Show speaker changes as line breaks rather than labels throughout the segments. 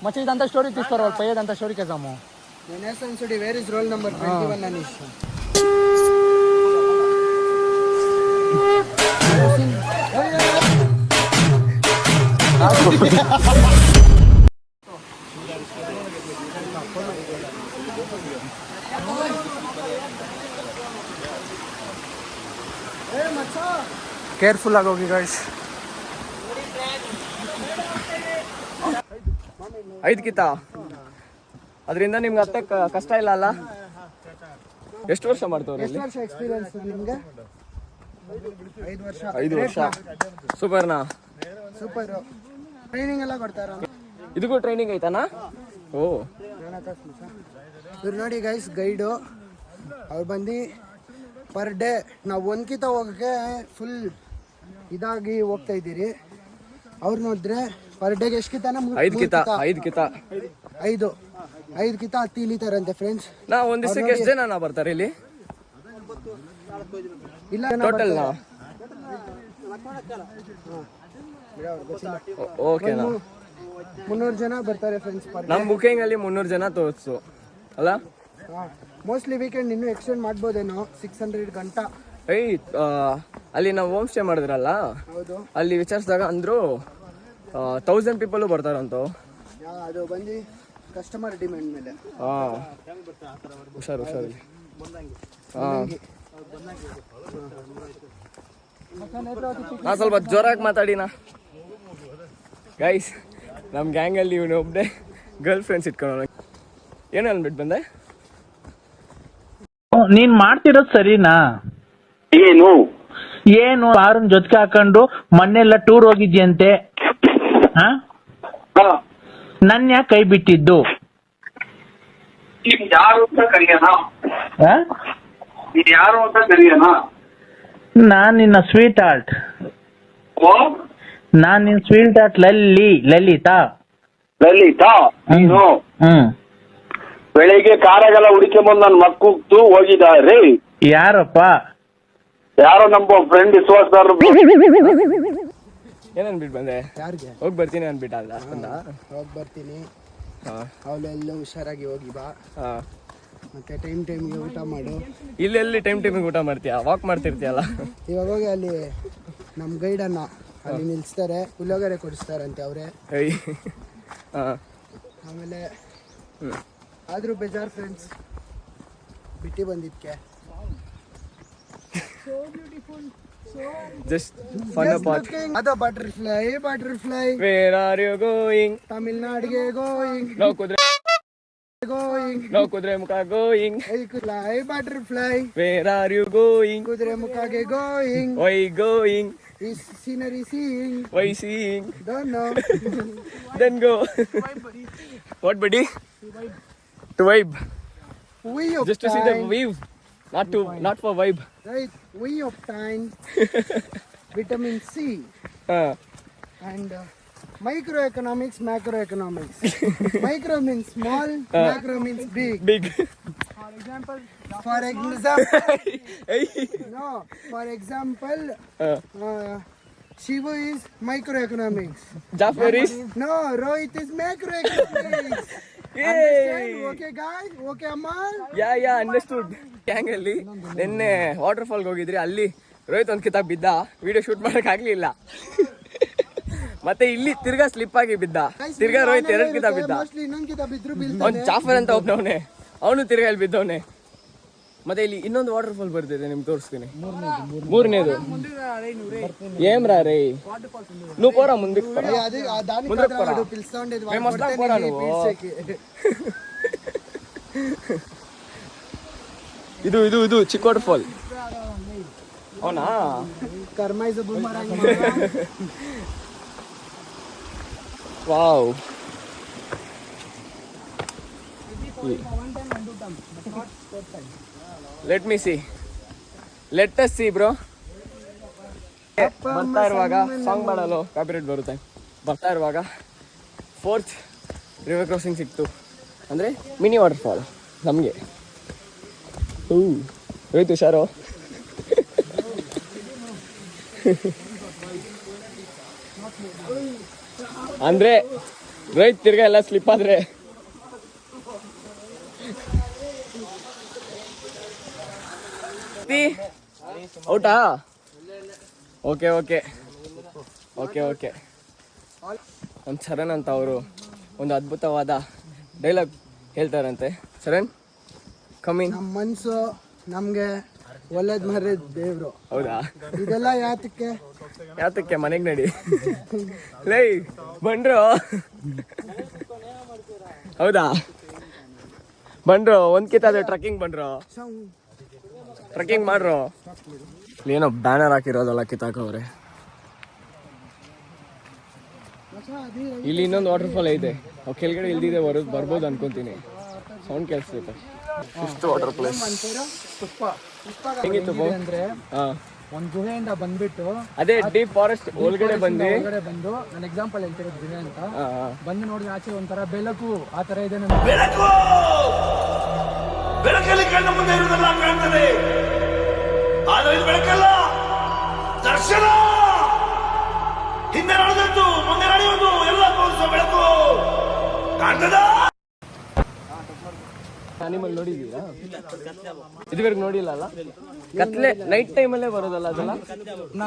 मच्छी इదంతా స్టోరీ తీసుకోరు వాళ్ళు పోయేదంతా స్టోరీ కేసాము
నేనేస్తాను చూడి where is roll number 21 Anish
careful ಆಗಿ ಹೋಗಿ ಗೈಸ್ 5 ಕಿತ ಅದರಿಂದ ನಿಮ್ಗೆ ಅತ್ತೆ ಕಷ್ಟ ಇಲ್ಲ ಅಲ್ಲ ಎಷ್ಟು ವರ್ಷ ಮಾಡ್ತವ್ರೆ
ಎಷ್ಟು ವರ್ಷ ಎಕ್ಸ್‌ಪೀರಿಯನ್ಸ್ ನಿಮಗೆ 5 ವರ್ಷ
ಸೂಪರ್ನಾ
ಸೂಪರ್ ಟ್ರೈನಿಂಗ್ ಎಲ್ಲ ಕೊಡ್ತಾರಾ
ಇದಕ್ಕೂ ಟ್ರೈನಿಂಗ್ ಐತಾನಾ ಓ
ಇವ್ರು ನೋಡಿ ಗೈಸ್ ಗೈಡು ಅವ್ರು ಬಂದು ಪರ್ ಡೇ ನಾವು 1 ಕಿತ ಹೋಗೋಕ್ಕೆ ಫುಲ್ ಇದಾಗಿ ಹೋಗ್ತಾ ಇದ್ದೀರಿ ಅವ್ರು ನೋಡಿದ್ರೆ ಪರ್ ಡೇಗೆ ಎಷ್ಟು ಕಿತಾನ
5 ಕಿತ
5 ಕಿತ ಇಳಿತಾರಂತೆ ಫ್ರೆಂಡ್ಸ್
ನಾ ಒಂದ್ ದಿವಸಕ್ಕೆ ಎಷ್ಟು ಜನ ಬರ್ತಾರೆ ಇಲ್ಲಿ
ಇಲ್ಲ
ಟೋಟಲ್ ನಾ ಓಕೆನಾ
300 ಜನ ಬರ್ತಾರೆ ಫ್ರೆಂಡ್ಸ್
ನಮ್ಮ ಬುಕಿಂಗ್ ಅಲ್ಲಿ 300 ಜನ ತೋರಿಸು ಅಲ್ಲ
ಮೋಸ್ಟ್ಲಿ ವೀಕೆಂಡ್ ಇನ್ನೂ ಎಕ್ಸ್ಟೆಂಡ್ ಮಾಡ್ಬೋದೇನೋ 600 ಗಂಟಾ
ಅಲ್ಲಿ ನಾವು ಹೋಮ್ ಸ್ಟೇ ಮಾಡಿದ್ರಲ್ಲ
ಹೌದು
ಅಲ್ಲಿ ವಿಚಾರಿಸಿದಾಗ ಅಂದ್ರು 1000 ಪೀಪಲ್ ಬರ್ತಾರಂತ
ಅದು ಬಂದು ಕಸ್ಟಮರ್ ಡಿಮ್ಯಾಂಡ್ ಮೇಲೆ
ಹುಷಾರು ನಾ ಸ್ವಲ್ಪ ಜೋರಾಗಿ ಮಾತಾಡಿನಾ ಗೈಸ್ ನಮ್ಮ ಗ್ಯಾಂಗಲ್ಲಿ ಇವನು ಒಬ್ಬನೇ ಗರ್ಲ್ ಫ್ರೆಂಡ್ಸ್ ಇಟ್ಕೊಳ್ಳೋಣ ಏನು ಅಂದ್ಬಿಟ್ಟು ಬಂದೆ
ನೀನ್ ಮಾಡ್ತಿರೋದು ಸರಿನಾ ಏನು ಆರನ್ ಜೊತೆಗೆ ಹಾಕೊಂಡು ಮೊನ್ನೆಲ್ಲ ಟೂರ್ ಹೋಗಿದ್ಯಂತೆ ನನ್ ಯಾಕೆ ಕೈ ಬಿಟ್ಟಿದ್ದು ನಾನ್ ನಿನ್ನ ಸ್ವೀಟ್ ಹಾರ್ಟ್ ಲಲಿತಾ
ಬೆಳಿಗ್ಗೆ ಕಾರಾಗೆಲ್ಲ ಹುಡುಕೊಂಬಂದು ನನ್ನ ಮಕ್ಕಳು ಹೋಗಿದ್ದಾರೆ
ಯಾರಪ್ಪ
ಯಾರೋ ನಮ್ಮ ಫ್ರೆಂಡ್ ವಿಶ್ವಾಸದಾರರು
ಏನನ್ಬಿಟ್ಟು ಬಂದೆ
ಯಾರಿಗೆ
ಹೋಗಿ ಬರ್ತೀನಿ ಅನ್ಬಿಟ್ಟ ಅಲ್ಲ
ಹೋಗಿ ಬರ್ತೀನಿ ಅವಳೆಲ್ಲ ಹುಷಾರಾಗಿ ಹೋಗಿ ಬಾ ಮತ್ತೆ ಟೈಮ್ಗೆ ಊಟ ಮಾಡು
ಇಲ್ಲೆಲ್ಲಿ ಟೈಮಿಗೆ ಊಟ ಮಾಡ್ತೀಯಾ ವಾಕ್ ಮಾಡ್ತಿರ್ತೀಯಲ್ಲ
ಇವಾಗ ಹೋಗಿ ಅಲ್ಲಿ ನಮ್ಮ ಗೈಡನ್ನ ಅಲ್ಲಿ ನಿಲ್ಲಿಸ್ತಾರೆ ಪುಳಿಯೋಗರೆ ಕೊಡಿಸ್ತಾರಂತೆ ಅವರೇ ಆಮೇಲೆ ಆದರೂ ಬೇಜಾರು ಫ್ರೆಂಡ್ಸ್ ಬಿಟ್ಟು ಬಂದಿದ್ಕೆ
ಜಸ್ಟ್ ಫನ್ ಅಪಾರ್ಟ್
ಅದು butterfly
where are you going
ತಮಿಳ್ನಾಡಿಗೆ going
no Kudremukh going
butterfly
where are you going
ಕುದುರೆ ಮುಖಗೆ going
why going
scenery seeing
why seeing
don't know
then go what buddy to vibe just to see the view not for vibe
right we of time vitamin C and microeconomics macroeconomics micro means small macro means big for example Shivu is microeconomics
Jafar is
no Rohit is macroeconomics understand okay guys okay Amal
yeah understood gang ಅಲ್ಲಿ ನಿನ್ನೆ water ಫಾಲ್ಗೆ ಹೋಗಿದ್ರಿ ಅಲ್ಲಿ ರೋಹಿತ್ ಒಂದ್ ಕಿತಾಬ್ ಬಿದ್ದ video shoot ಮಾಡಕ್ ಆಗ್ಲಿಲ್ಲ ಮತ್ತೆ ಇಲ್ಲಿ ತಿರ್ಗಾ ಸ್ಲಿಪ್ ಆಗಿ ಬಿದ್ದ ತಿರ್ಗಾ ರೋಹಿತ್ 2 ಕಿತಾಬ್ ಬಿದ್ದ
mostly ಇನ್ನೊಂದು ಕಿತಾಬ್ ಬಿದ್ರು ಬೀಳ್ತಾನೆ
ಅವ್ನು ಜಾಫರ್ ಅಂತ ಒಬ್ಬನವನೇ ಅವನು ತಿರ್ಗಾ ಇಲ್ಲಿ ಬಿದ್ದವನೆ ಮತ್ತೆ ಇಲ್ಲಿ ಇನ್ನೊಂದು ವಾಟರ್ ಫಾಲ್ ಬರ್ತಿದೆ ನಿಮ್ಗೆ ತೋರಿಸ್ತೀನಿ ಮೂರನೇದು ಏಮ್ರಾ ರೇ నువ్వు పోరా ముందుకు ముందుకు పోరా మేము వస్తాం పోరా నువ్వు ಇದು ಇದು ಇದು ಚಿಕ್ಕ ವಾಟರ್ ಫಾಲ್ అవునా
Karma is a boomerang
wow let me C let us see bro ಬರ್ತಾ ಇರುವಾಗ ಸಾಂಗ್ ಮಾಡಲು ಕಾಪಿರೈಟ್ ಬರುತ್ತೆ ಬರ್ತಾ ಇರುವಾಗ 4th ರಿವರ್ ಕ್ರಾಸಿಂಗ್ ಸಿಕ್ತು ಅಂದರೆ ಮಿನಿ ವಾಟರ್ ಫಾಲ್ ನಮಗೆ ಹೋಯ್ತು ಹುಷಾರು ಅಂದರೆ ರೈಟ್ ತಿರ್ಗಾ ಎಲ್ಲ ಸ್ಲಿಪ್ ಆದ್ರೆ ಔಟಾ? Okay okay okay okay. ನಮ್ಮ ಚರಣ್ ಅಂತ ಅವರು ಒಂದು ಅದ್ಭುತವಾದ ಡೈಲಾಗ್ ಹೇಳ್ತಾರಂತೆ. ಚರಣ್ ಕಮಿಂಗ್.
ನಮ್ಮ ಮನ್ಸು ನಮ್ಗೆ ಒಳ್ಳೇದ್ ಮರ್ಯಾದ ದೇವ್ರು.
ಹೌದಾ?
ಇದೆಲ್ಲ ಯಾತಕ್ಕೆ
ಮನೆಗೆ ನಡಿ ಲೈ ಬಂದ್ರು. ಹೌದಾ? ಬಂದ್ರು ಒಂದ್ ಕಿತ್ತಾದ್ರೆ ಟ್ರಕ್ಕಿಂಗ್ ಬಂದ್ರು, ಟ್ರಕ್ಕಿಂಗ್ ಮಾಡ್ರು. ಏನೋ ಬ್ಯಾನರ್ ಹಾಕಿರೋದಲ್ಲ ಕಿತ್ತಾಕವ್ರೆ. ಇಲ್ಲಿ ಇನ್ನೊಂದು ವಾಟರ್ ಫಾಲ್ ಐತೆ, ಅವ್ ಕೆಳಗಡೆ ಇಲ್ದಿದೆ ಬರ್ಬೋದು ಅನ್ಕೊಂತೀನಿ. ಸೌಂಡ್ ಕೇಳಿಸ್ತೈತೆ. ಇಷ್ಟು ವಾಟರ್ ಪ್ಲೇಸ್ ಹೆಂಗಿತ್ತು
ಅಂದ್ರೆ ಒಂದ್ ಗುಹೆಯಿಂದ ಬಂದ್ಬಿಟ್ಟು
ಅದೇ ಡೀಪ್ ಫಾರೆಸ್ಟ್ ಒಳಗಡೆ ಬಂದು
ನಾನು ಎಕ್ಸಾಂಪಲ್ ಹೇಳ್ತಿರೋದು ಗುಹೆ ಅಂತ ಬಂದು ನೋಡಿದ್ರೆ ಆಚೆ ಒಂಥರ ಬೆಳಕು ಆ ತರ ಇದೆ.
ಬೆಳಕಲ್ಲಿ ಕಣ್ಣ ಮುಂದೆ ಇರುವುದೆಲ್ಲ ಕಾಣ್ತದೆ, ಆದರೆ ಇದು ಬೆಳಕಲ್ಲ, ದರ್ಶನ. ಹಿಂದೆ ನಡೆದದ್ದು ಮುಂದೆ ನಡೆಯುವುದು ಎಲ್ಲ ತೋರಿಸುವ ಬೆಳಕು ಕಾಣ್ತದ.
ಅನಿಮಲ್ ನೋಡಿದೀರಾ? ಇದುವರೆಗೂ ನೋಡಿಲ್ಲ ಅಲ್ಲ? ಕತ್ಲೆ ನೈಟ್ ಟೈಮಲ್ಲೇ ಬರೋದಲ್ಲ ಅದೆಲ್ಲ?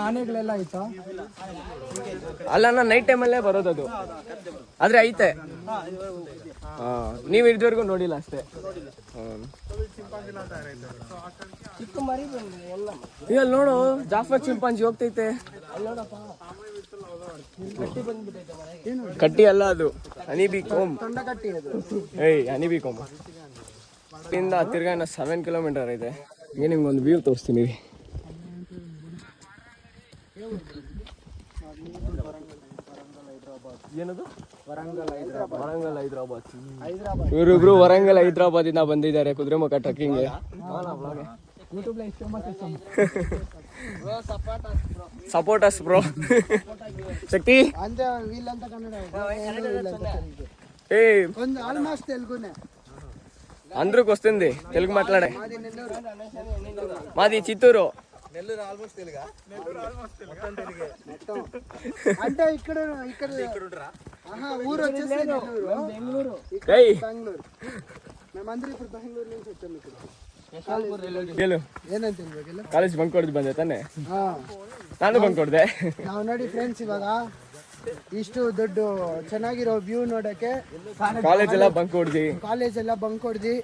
ಆನೆಗಳೆಲ್ಲ ಆಯ್ತಾ?
ಅಲ್ಲ, ನೈಟ್ ಟೈಮಲ್ಲೇ ಬರೋದದು, ಆದ್ರೆ ಐತೆ. ನೀವು ಇದುವರೆಗೂ ನೋಡಿಲ್ಲ ಅಷ್ಟೇ. ಇಲ್ಲಿ ನೋಡು, ಜಾಫರ್ ಚಿಂಪಾಂಜಿ ಹೋಗ್ತೈತೆ. ಕಟ್ಟಿ ಅಲ್ಲ ಅದು, ಹನಿಬಿ ಕೋಮ್. ಏಯ್ ಹನಿಬಿ ಕೋಮ್. ಇಲ್ಲಿಂದ ತಿರ್ಗಾ 7 ಕಿಲೋಮೀಟರ್ ಇದೆ. ಈಗ ನಿಮ್ಗೆ ಒಂದು ವ್ಯೂ ತೋರಿಸ್ತೀನಿ. ಏನದು? ವರಂಗಲ್ ಹೈದ್ರಾಬಾದ್. ಇವರಿಬ್ರು ವರಂಗಲ್ ಹೈದ್ರಾಬಾದ್ ಇಂದ ಬಂದಿದ್ದಾರೆ ಕುದುರೆಮುಖ ಟ್ರಕ್ಕಿಂಗ್. Supporters bro. ಶಕ್ತಿ ఏ
ఆల్మోస్ట్ తెలుగునే
అందరికి వస్తుంది తెలుగు మాట్లాడే. మాది చిత్తూరు.
నెల్లూరు ఆల్మోస్ట్ తెలుగా? అంటే ఇక్కడ ఇక్కడ ఆహా ఊరు వచ్చేసి బెంగళూరు. బెంగళూరు మేమందరూ ఇప్పుడు బెంగళూరు నుంచి వచ్చాము. ఇక్కడ
ಕಾಲೇಜ್ ಬಂಕ್ ಹೊಡೆದು ಬಂದೆ ತಾನೆ? ನಾನು ಬಂಕ್ ಹೊಡೆದೆ.
ನಾವು ನೋಡಿ ಫ್ರೆಂಡ್ಸ್, ಇವಾಗ ಇಷ್ಟು ದೊಡ್ಡ ಚೆನ್ನಾಗಿರೋ ವ್ಯೂ ನೋಡಕ್ಕೆ
ಕಾಲೇಜ್ ಎಲ್ಲ ಬಂಕ್ ಹೊಡ್ದಿ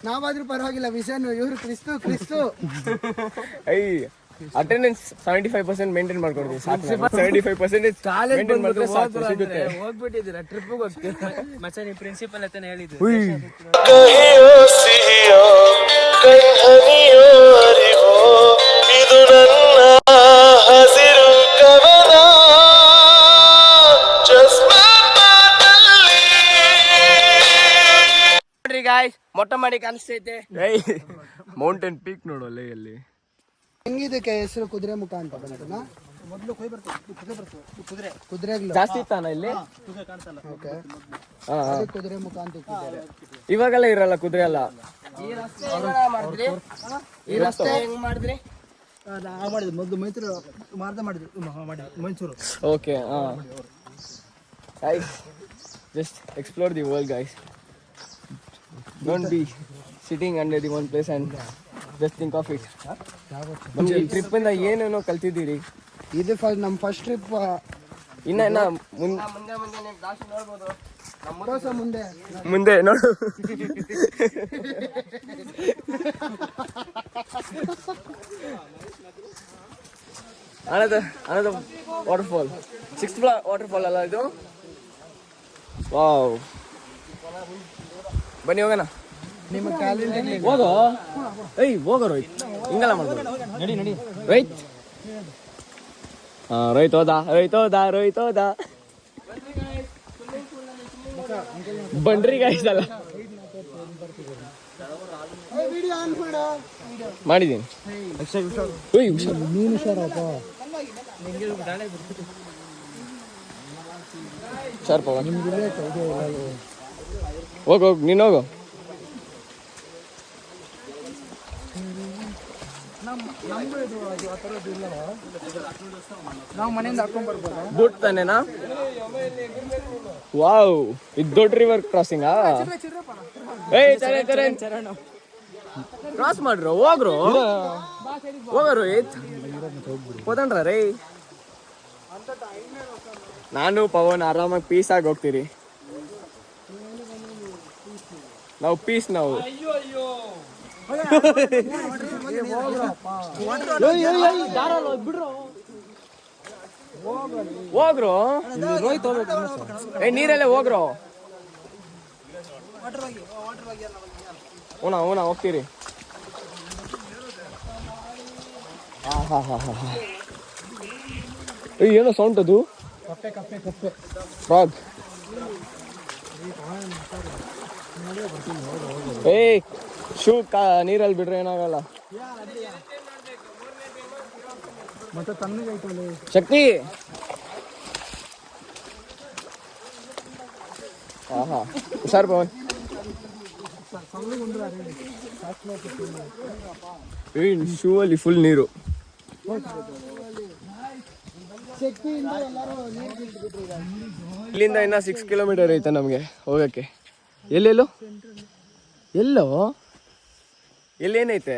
ನಾವಾದ್ರೂ ಪರವಾಗಿಲ್ಲ. ವಿಷಯನು ಇವ್ರು ಕ್ರಿಸ್ತು ಐ ಅಟೆಂಡೆನ್ಸ್ 75% ಮೇಂಟೈನ್ ಮಾಡ್ಕೊಡ್ತೀವಿ. 75% ಮೇಂಟೈನ್ ಮಾಡಿದ್ರೆ ಸಾಕು, ಸಿಗುತ್ತೆ.
ಹೋಗ್ಬಿಟ್ಟಿದ್ದೀರಾ ಟ್ರಿಪ್ ಹೋಗ್ತೀರಾ ಮಚ್ಚ? ನೀವು ಪ್ರಿನ್ಸಿಪಲ್ ಹತ್ತನೇ ಹೇಳಿದ್ರು.
ಇದು ನನ್ನ ಹಸಿರು ಕವನ.
ನೋಡ್ರಿ ಗಾಯ್ಸ್, ಮೊಟ್ಟ ಮಾಡಿ ಕಾಣಿಸ್ತೈತೆ.
ಮೌಂಟೇನ್ ಪೀಕ್ ನೋಡು ಅಲ್ಲೇ. ಅಲ್ಲಿ
ಹೆಂಗಿದಕ್ಕೆ ಹೆಸರು ಕುದುರೆಮುಖ ಅಂತ ಬಂದನ? ಮೊದಲು ಕುದುರೆಗಳು
ಜಾಸ್ತಿ ಇತ್ತಾನ ಇಲ್ಲಿ?
ಓಕೆ, ಕುದುರೆಮುಖ ಅಂತ ಇಟ್ಟಿದ್ದಾರೆ.
ಇವಾಗೆಲ್ಲ ಇರಲ್ಲ ಕುದುರೆ ಎಲ್ಲ.
ಈ ರಸ್ತೆ ಹೆಂಗ್ ಮಾಡಿದ್ರಿ?
ಮೊದಲು Mysuru Mysuru.
Okay, guys, just explore the world, guys. Don't be sitting under the one place and just think of it. ಈ ಟ್ರಿಪ್ ಇಂದ ಏನೇನೋ ಕಲ್ತಿದ್ದೀರಿ.
ಇದು ನಮ್ಮ ಫಸ್ಟ್ ಟ್ರಿಪ್.
ಇನ್ನ
ಮುಂದೆ ನೀವು ದಾಸಿ ನೋಡ್ಬೋದು.
ಮುಂದೆ ನೋಡು. another waterfall, 6th waterfall ಅಲ್ಲ ಇದು? ವಾವ್, ಬನ್ನಿ ಹೋಗೋಣ.
ನಿಮ್ಮ ಟ್ಯಾಲೆಂಟ್
ಹೋಗೋ. ಹೋಗೋ ರೋಹಿತ್, ಹಿಂಗೆಲ್ಲ ಮಾಡ್ಬೋದು. ನಡಿ ರೈಟ್. ರೋಹಿತ್ ಹೋದ. ಬನ್ರಿ ಗಾಯ್ಸ್ ಅಲ್ಲ, ಮಾಡಿದ್ದೀನಿ.
ನೀನು ಹುಷಾರಪ್ಪ.
ಶಾರ್ಪ್ ಹೋಗು, ನೀನು ಹೋಗು.
ನಮ್ದು ಇದು ಆ ಥರದ್ದು ಇಲ್ಲ, ನಾವು ಮನೆಯಿಂದ ಹಾಕೊಂಡ್ ಬರ್ಬೋದಾ?
ಬೋಟ್ ತಾನೇನಾ? ವಾವ್, ಇದು ದೊಡ್ಡ ರಿವರ್ ಕ್ರಾಸಿಂಗಾ? ಏಯ್ ಚರಣ್ ಕ್ರಾಸ್ ಮಾಡ್ರು, ಹೋಗ್ರು ಹೋಗರು ಹೋದನ್ರ ರೇ. ನಾನು ಪವನ್ ಆರಾಮಾಗಿ ಪೀಸ್ ಆಗಿ ಹೋಗ್ತೀರಿ. ನಾವು ಪೀಸ್ ನಾವು ಹೋಗ್ರು ಏ ನೀರಲ್ಲೇ ಹೋಗ್ರು. ಹೂನಾ ಹೋಗ್ತೀರಿ. ಏನೋ ಸೌಂಡ್ ಅದು? ಫ್ರಾಗ್. ಏಯ್ ಶೂ ನೀರಲ್ಲಿ ಬಿಡ್ರೆ ಏನಾಗಲ್ಲ.
ಮತ್ತೆ ತಣ್ಣಗೈತಲ್ಲ
ಶಕ್ತಿ. ಹುಷಾರ್ ಪವನ್. ಶೂ ಅಲ್ಲಿ ಫುಲ್ ನೀರು. ಇಲ್ಲಿಂದ ಇನ್ನ 6 ಕಿಲೋಮೀಟರ್ ಐತೆ ನಮಗೆ ಹೋಗಕ್ಕೆ. ಎಲ್ಲೆಲ್ಲೋ ಎಲ್ಲೇನೈತೆ?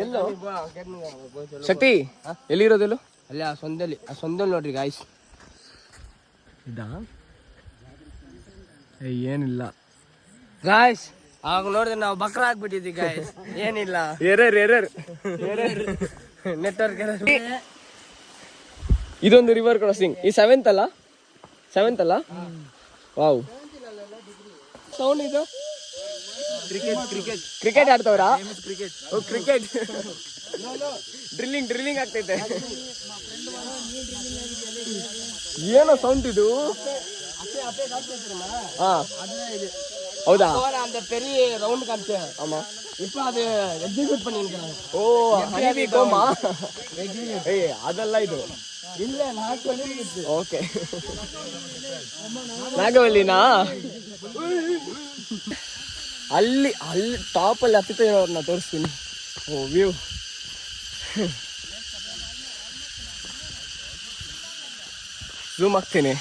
ಎಲ್ಲೋ ಶಕ್ತಿ ಎಲ್ಲಿರೋದೆಲ್ಲೋ?
ಅಲ್ಲಿ ಆ ಸೊಂದಲ್ಲಿ ನೋಡ್ರಿ ಗಾಯ್ಸ್.
ಇದಾ? ಏನಿಲ್ಲ
ಗಾಯ್ಸ್, ಆಗ ನೋಡಿದ್ರೆ ನಾವು ಬಕ್ರ ಆಗ್ಬಿಟ್ಟಿದ್ವಿ ಗಾಯ್ಸ್. ಏನಿಲ್ಲ,
ಎರರ್
ನೆಟ್ವರ್ಕ್
ಇದೊಂದು ರಿವರ್ ಕ್ರಾಸಿಂಗ್. ಈ ಸೆವೆಂತ್ ಅಲ್ಲ? ವಾವ್, ಸೌಂಡ್ ಇದು. ಕ್ರಿಕೆಟ್ ಆಡ್ತವ್ರಾ? ಕ್ರಿಕೆಟ್ ಡ್ರಿಲ್ಲಿಂಗ್ ಆಗ್ತೈತೆ. ಏನೋ ಸೌಂಡ್ ಇದು? ಹಾ ಹೌದಾ?
அந்த பெரிய ரவுண்ட் காமிச்சு.
ஆமா,
இப்போ அது எக்ஸிக்யூட் பண்ணிருக்காங்க.
ஓ ஹனிபி கோமா? ஏய் ಅದಲ್ಲ ಇದು.
இல்ல நான் சொல்லிருக்கேன்.
ಓಕೆ, ನಾಗವಲ್ಲಿನಾ? ಅಲ್ಲಿ ಟಾಪ್ ಅಲ್ಲಿ ಹತ್ತಿತ ಇರೋರ್ನ ತೋರಿಸ್ತೀನಿ. ಓ ವ್ಯೂ. ಝೂಮ್ ಆಗ್ತೀನಿ.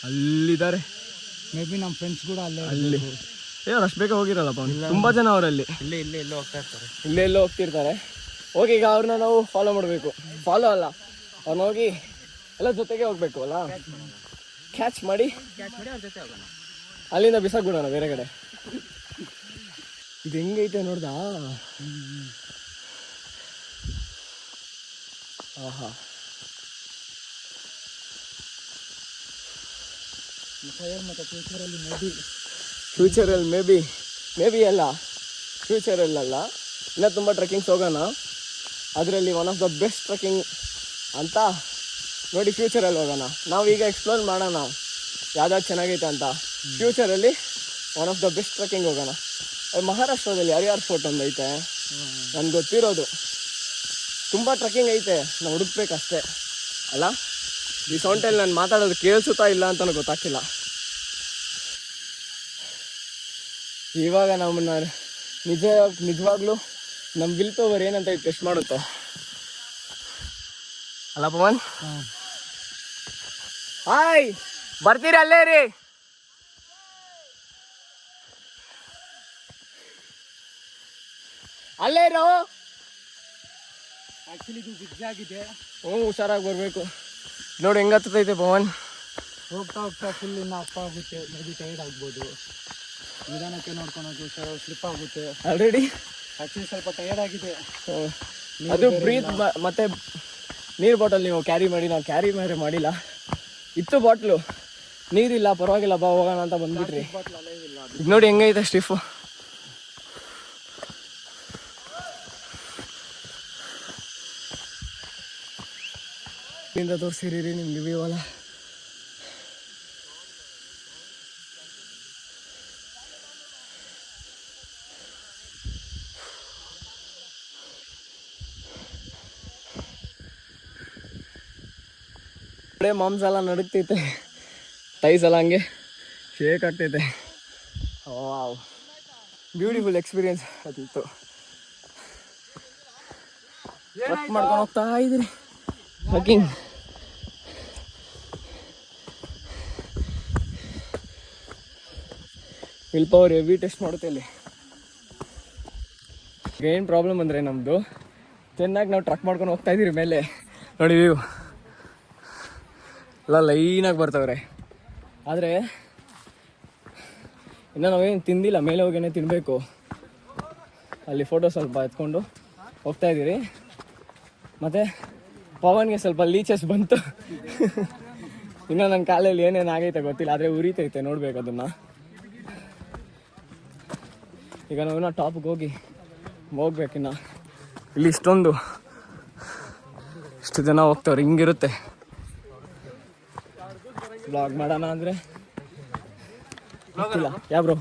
ಅಲ್ಲಿದ್ದಾರೆ.
ಮೇ ಬಿ ನಮ್ಮ ಫ್ರೆಂಡ್ಸ್ ಕೂಡ
ಅಲ್ಲಿ ಯಾರು ಅಷ್ಟು ಬೇಗ ಹೋಗಿರಲ್ಲಪ್ಪ, ತುಂಬಾ ಜನ ಅವರಲ್ಲಿ
ಇಲ್ಲೇ ಹೋಗ್ತಾ ಇರ್ತಾರೆ.
ಇಲ್ಲೆಲ್ಲೋ ಹೋಗ್ತಿರ್ತಾರೆ. ಹೋಗಿ ಈಗ ಅವ್ರನ್ನ ನಾವು ಫಾಲೋ ಮಾಡಬೇಕು. ಫಾಲೋ ಅಲ್ಲ, ಅವ್ರನ್ನ ಹೋಗಿ ಎಲ್ಲ ಜೊತೆಗೆ ಹೋಗ್ಬೇಕು ಅಲ್ಲ, ಕ್ಯಾಚ್ ಮಾಡಿ
ಅವ್ರ ಜೊತೆ ಹೋಗೋಣ.
ಅಲ್ಲಿಂದ ಬಿಸಾಕ್ಬಿಡೋಣ ಬೇರೆ ಕಡೆ. ಇದು ಹೆಂಗೈತೆ ನೋಡ್ದಾ? ಆಹಾ, ಫ್ಯೂಚರಲ್ಲಿ ಮೇ ಬಿ ಅಲ್ಲ, ಫ್ಯೂಚರಲ್ಲ, ಇನ್ನೂ ತುಂಬ ಟ್ರೆಕ್ಕಿಂಗ್ಸ್ ಹೋಗೋಣ. ಅದರಲ್ಲಿ one of the best trekking ಅಂತ ನೋಡಿ ಫ್ಯೂಚರಲ್ಲಿ ಹೋಗೋಣ. ನಾವೀಗ ಎಕ್ಸ್ಪ್ಲೋರ್ ಮಾಡೋಣ ಯಾವ್ದಾದ್ರು ಚೆನ್ನಾಗೈತೆ ಅಂತ. ಫ್ಯೂಚರಲ್ಲಿ one of the best trekking ಹೋಗೋಣ. ಮಹಾರಾಷ್ಟ್ರದಲ್ಲಿ ಯಾರ್ಯಾರು ಫೋರ್ಟ್ ಒಂದು ಐತೆ ನನ್ಗೆ ಗೊತ್ತಿರೋದು. ತುಂಬ ಟ್ರೆಕ್ಕಿಂಗ್ ಐತೆ, ನಾವು ಹುಡುಕ್ಬೇಕಷ್ಟೇ ಅಲ್ಲ. ಈ ಸೌಂಟಲ್ಲಿ ನಾನು ಮಾತಾಡೋದು ಕೇಳಿಸುತ್ತಾ ಇಲ್ಲ ಅಂತ ಗೊತ್ತಾಗ್ತಿಲ್ಲ. ಇವಾಗ ನಮ್ಮನ್ನ ನಿಜವಾಗ್ಲೂ ನಮ್ಮ ವಿಲ್ ಪವರ್ ಏನಂತ ಟೆಸ್ಟ್ ಮಾಡುತ್ತೆ ಅಲ್ಲ ಪವನ್? ಹಾಯ್, ಬರ್ತೀರಿ ಅಲ್ಲೇ ರೀ? ಅಲ್ಲೇ ಇರೋ.
ಆಕ್ಚುಲಿ ಇದು ಜಿಗ್ ಆಗಿದೆ.
ಹುಷಾರಾಗಿ ಬರಬೇಕು. ನೋಡಿ ಹೆಂಗತ್ತೈತೆ ಪವನ್.
ಹೋಗ್ತಾ ಫುಲ್ ಇನ್ನು ಅಪ್ಪ ಆಗುತ್ತೆ, ಮೇ ಬಿ ಟೈರ್ಡ್ ಆಗ್ಬೋದು. ನಿಧಾನಕ್ಕೆ ನೋಡ್ಕೊಂಡು ಸ್ಲಿಪ್ ಆಗುತ್ತೆ.
ಆಲ್ರೆಡಿ
ಆಕ್ಚುಲಿ ಸ್ವಲ್ಪ ಟೈರ್ಡ್ ಆಗಿದೆ.
ಅದು ಬ್ರೀತ್ ಮತ್ತೆ ನೀರು ಬಾಟಲ್ ನೀವು ಕ್ಯಾರಿ ಮಾಡಿ, ನಾವು ಕ್ಯಾರಿ ಮಾಡಿಲ್ಲ. ಇತ್ತು ಬಾಟ್ಲು, ನೀರಿಲ್ಲ, ಪರವಾಗಿಲ್ಲ ಬಾ ಹೋಗೋಣ ಅಂತ ಬಂದ್ಬಿಟ್ರಿ. ಈಗ ನೋಡಿ ಹೆಂಗೈತೆ ಸ್ಟಿಫು. ಇಂದ ತೋರಿಸಿರಿ ನಿಮ್ಗೆ ವ್ಯೂ ಅಲ್ಲ. ಮಾಂಸ ಎಲ್ಲ ನಡುಕ್ತೈತೆ, ಟೈಸ್ ಎಲ್ಲ ಹಂಗೆ ಶೇಕ್ ಆಗ್ತೈತೆ. ವಾವ್. ಬ್ಯೂಟಿಫುಲ್ ಎಕ್ಸ್ಪೀರಿಯನ್ಸ್ ಅದಿತ್ತು. ಟ್ರಕ್ ಮಾಡ್ಕೊಂಡು ಹೋಗ್ತಾ ಇದ್ದೀನಿ. Trekking will power heavy test ಮಾಡುತ್ತೆ ಇಲ್ಲಿ. ಏನು ಪ್ರಾಬ್ಲಮ್ ಅಂದರೆ ನಮ್ಮದು ಚೆನ್ನಾಗಿ ನಾವು ಟ್ರಕ್ ಮಾಡ್ಕೊಂಡು ಹೋಗ್ತಾ ಇದ್ದೀರಿ ಮೇಲೆ ನೋಡಿ ವ್ಯೂ ಎಲ್ಲ ಲೈನಾಗಿ ಬರ್ತವ್ರೆ. ಆದರೆ ಇನ್ನು ನಾವೇನು ತಿಂದಿಲ್ಲ, ಮೇಲೆ ಹೋಗೇನೆ ತಿನ್ನಬೇಕು. ಅಲ್ಲಿ ಫೋಟೋ ಸ್ವಲ್ಪ ಎತ್ಕೊಂಡು ಹೋಗ್ತಾ ಇದ್ದೀರಿ. ಮತ್ತು ಪವನ್ಗೆ ಸ್ವಲ್ಪ ಲೀಚಸ್ ಬಂತು. ಇನ್ನೂ ನನ್ನ ಕಾಲಲ್ಲಿ ಏನೇನು ಆಗೈತೆ ಗೊತ್ತಿಲ್ಲ, ಆದರೆ ಉರಿತೈತೆ, ನೋಡ್ಬೇಕು ಅದನ್ನು. ಈಗ ನಾವಿನ್ನ ಟಾಪ್ಗೆ ಹೋಗ್ಬೇಕಿನ್ನ. ಇಲ್ಲಿ ಇಷ್ಟು ಜನ ಹೋಗ್ತವ್ರೆ, ಹಿಂಗಿರುತ್ತೆ. ಬ್ಲಾಗ್ ಮಾಡೋಣ ಅಂದರೆ ಗೊತ್ತಿಲ್ಲ. ಯಾ ಬ್ರೋ